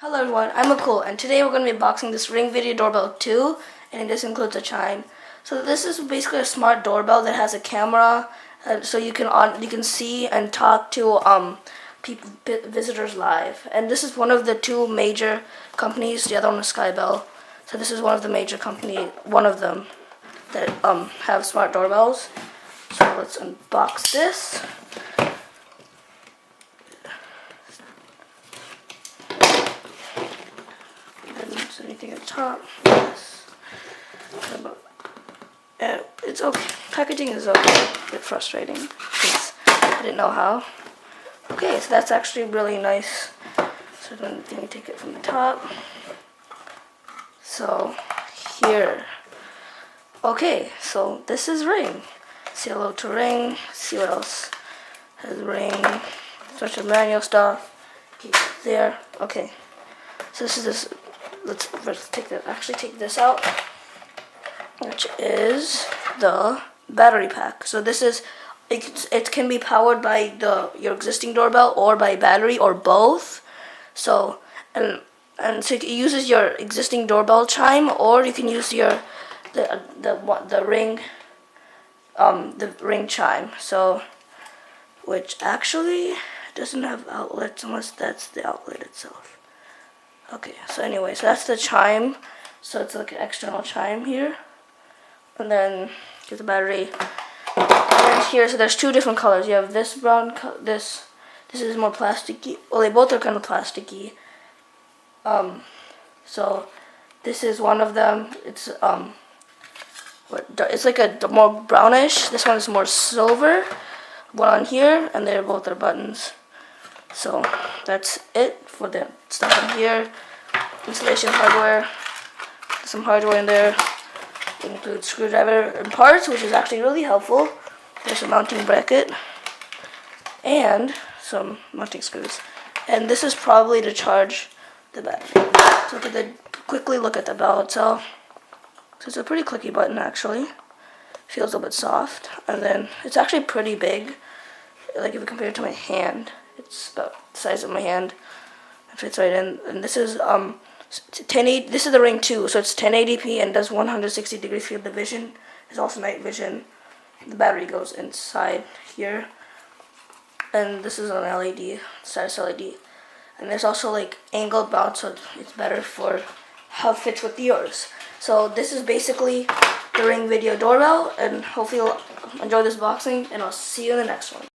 Hello everyone, I'm Mikul, and today we're going to be unboxing this Ring Video Doorbell 2, and this includes a chime. So this is basically a smart doorbell that has a camera, so you can see and talk to visitors live. And this is one of the two major companies. The other one is Skybell. So this is one of the major one of them that have smart doorbells. So let's unbox this. Anything at the top. Yes. It's okay. Packaging is okay. A bit frustrating because I didn't know how. Okay, so that's actually really nice. So then let me take it from the top. So here. Okay, so this is Ring. Say hello to Ring. See what else has Ring. Such a manual stuff. Keep it there. Okay. So this is this. Let's first take this out, which is the battery pack. So this is it can be powered by your existing doorbell or by battery or both. So and so it uses your existing doorbell chime, or you can use the ring chime. So which actually doesn't have outlets unless that's the outlet itself. Okay, so anyway, so that's the chime. So it's like an external chime here. And then get the battery. And here, so there's two different colors. You have this brown this is more plasticky. Well, they both are kind of plasticky. So this is one of them. It's it's like a more brownish. This one is more silver. One on here, and they're both are buttons. So that's it for the stuff in here. Installation hardware, some hardware in there. It includes screwdriver and parts, which is actually really helpful. There's a mounting bracket and some mounting screws. And this is probably to charge the battery. So quickly look at the bell itself. So it's a pretty clicky button actually. Feels a little bit soft, and then it's actually pretty big. Like if you compare it to my hand. It's about the size of my hand. It fits right in. And this is 1080. This is the Ring 2, so it's 1080p and does 160 degrees field of vision. There's also night vision. The battery goes inside here. And this is an LED, status LED. And there's also like angled mount, so it's better for how it fits with yours. So this is basically the Ring Video Doorbell, and hopefully you'll enjoy this boxing, and I'll see you in the next one.